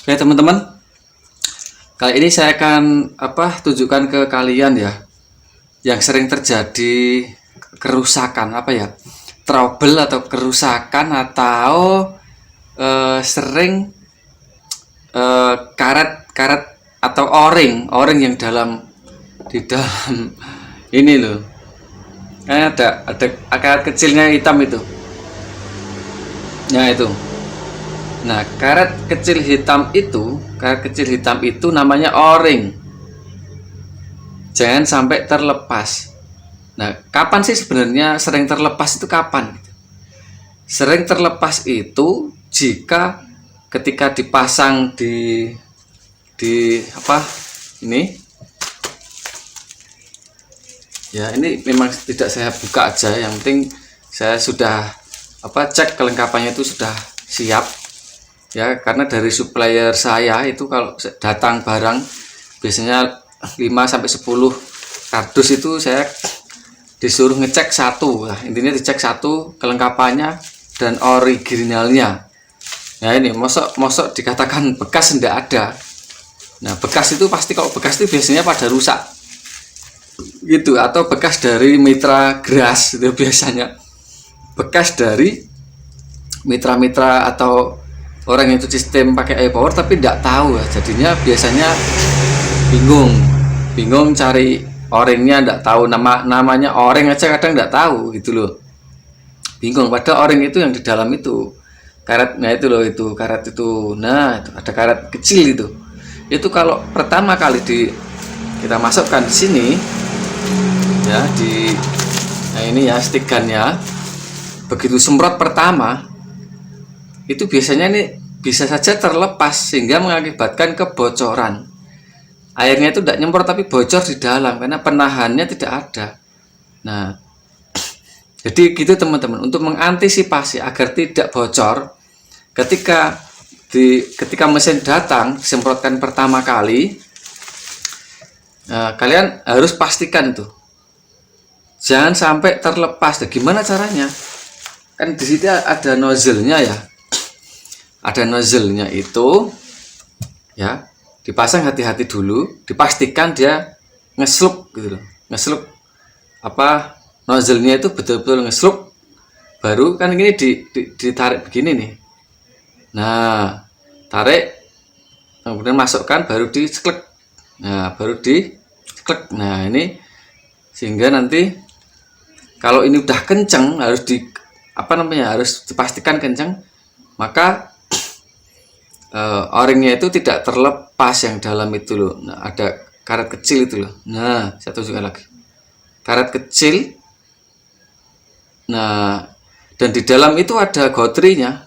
Oke teman-teman, kali ini saya akan tunjukkan ke kalian ya, yang sering terjadi kerusakan trouble atau kerusakan atau sering karet atau o-ring yang di dalam ini loh. Ada karet kecilnya hitam itu. Nah itu. Nah, karet kecil hitam itu namanya o-ring. Jangan sampai terlepas. Nah, kapan sih sebenarnya sering terlepas itu kapan? Sering terlepas itu jika ketika dipasang di ini. Ya, ini memang tidak saya buka aja, yang penting saya sudah cek kelengkapannya itu sudah siap. Ya, karena dari supplier saya itu kalau datang barang biasanya 5-10 kardus itu saya disuruh ngecek satu. Nah, intinya dicek satu kelengkapannya dan originalnya. Nah, ini mosok dikatakan bekas tidak ada. Nah, bekas itu pasti, kalau bekas itu biasanya pada rusak gitu, atau bekas dari mitra geras itu biasanya. Bekas dari mitra-mitra atau orang yang itu sistem pakai iPower tapi tidak tahu ya, jadinya biasanya bingung cari o-ringnya, tidak tahu namanya o-ring aja kadang tidak tahu gitu loh, bingung. Padahal o-ring itu yang di dalam itu karetnya itu loh, itu karet itu. Nah, itu ada karet kecil itu kalau pertama kali kita masukkan di sini ya, nah ini ya stick gunnya, begitu semprot pertama itu biasanya ini bisa saja terlepas sehingga mengakibatkan kebocoran. Airnya itu tidak nyemprot tapi bocor di dalam karena penahannya tidak ada. Nah, jadi gitu teman-teman, untuk mengantisipasi agar tidak bocor ketika mesin datang disemprotkan pertama kali, nah, kalian harus pastikan tuh jangan sampai terlepas. Nah, gimana caranya? Kan di situ ada nozzle-nya ya. Ada nozzle-nya itu ya, dipasang hati-hati dulu, dipastikan dia ngesluk gitu loh. Ngesluk nozzle-nya itu betul-betul ngesluk, baru kan ini ditarik begini nih. Nah, tarik, kemudian masukkan, baru diceklek. Nah, baru diceklek. Nah, ini sehingga nanti kalau ini udah kenceng, harus harus dipastikan kenceng, maka o-ringnya itu tidak terlepas yang dalam itu loh. Nah, ada karet kecil itu loh. Nah, saya tunjukkan lagi, karet kecil. Nah, dan di dalam itu ada gotrinya.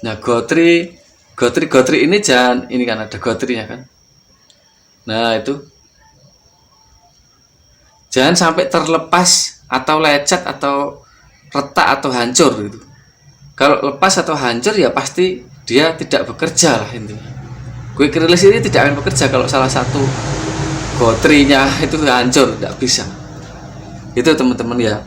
Nah, gotri ini jangan, ini kan ada gotrinya kan. Nah, itu jangan sampai terlepas atau lecet atau retak atau hancur gitu. Kalau lepas atau hancur ya pasti dia tidak bekerja lah intinya. Quick release ini tidak akan bekerja kalau salah satu gotrinya itu hancur, tidak bisa. Itu teman-teman ya.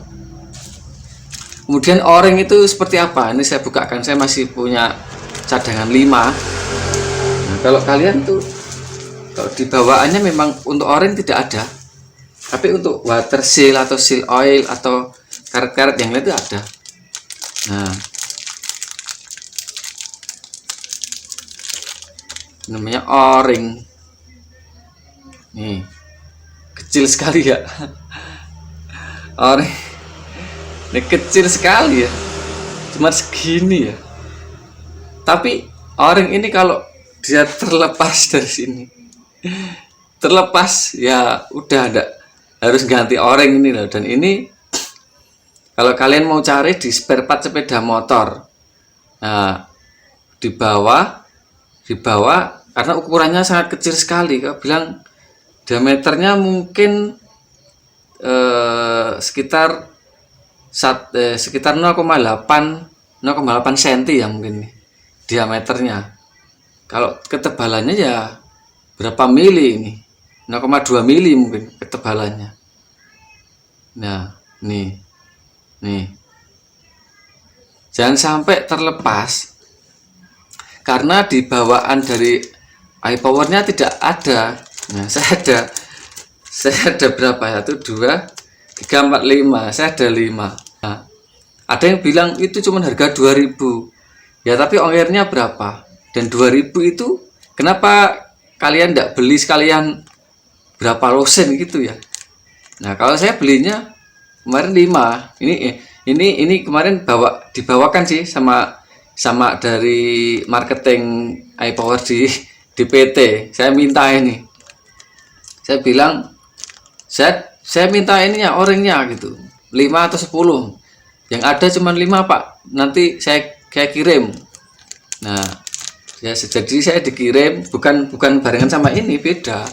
Kemudian o-ring itu seperti apa? Ini saya bukakan, saya masih punya cadangan 5. Nah, kalau kalian tuh, kalau di bawaannya memang untuk o-ring tidak ada, tapi untuk water seal atau seal oil atau karet-karet yang lain itu ada. Nah, namanya o-ring. Nih, kecil sekali ya. O-ring ini kecil sekali ya, cuma segini ya. Tapi o-ring ini kalau dia terlepas dari sini, terlepas ya udah ada, harus ganti o-ring ini loh. Dan ini kalau kalian mau cari di spare part sepeda motor, nah di bawah karena ukurannya sangat kecil sekali, kau bilang diameternya mungkin sekitar 0,8 cm ya mungkin nih, diameternya. Kalau ketebalannya ya berapa mili ini, 0,2 mili mungkin ketebalannya. Nah, nih jangan sampai terlepas, karena di bawaan dari iPowernya tidak ada. Nah, saya ada berapa ya, 1 2 3 4 5, saya ada 5. Nah, ada yang bilang itu cuma harga 2000 ya, tapi ongkirnya berapa? Dan 2000 itu kenapa kalian tidak beli sekalian berapa losen gitu ya? Nah, kalau saya belinya kemarin 5. Ini kemarin dibawakan sih sama dari marketing iPower di PT. Saya minta ini. Saya bilang saya minta ininya, orangnya gitu. 5 atau 10. Yang ada cuma 5, Pak. Nanti saya kirim. Nah, ya jadi saya dikirim, bukan barengan sama ini, beda.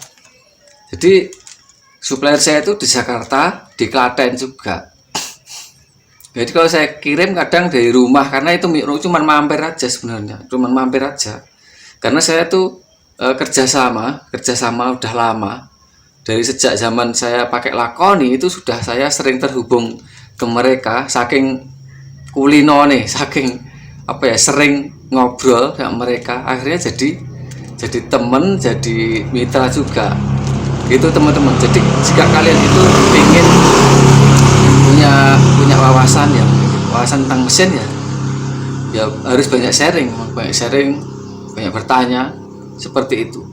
Jadi supplier saya itu di Jakarta, di Klaten juga. Jadi kalau saya kirim kadang dari rumah, karena itu cuma mampir aja sebenarnya, cuma mampir aja. Karena saya tuh kerjasama udah lama. Dari sejak zaman saya pakai Lakoni itu sudah saya sering terhubung ke mereka, saking kulino nih, saking sering ngobrol sama mereka, akhirnya jadi temen, jadi mitra juga gitu teman-teman. Jadi jika kalian itu ingin punya wawasan tentang mesin ya harus banyak sharing, banyak bertanya seperti itu.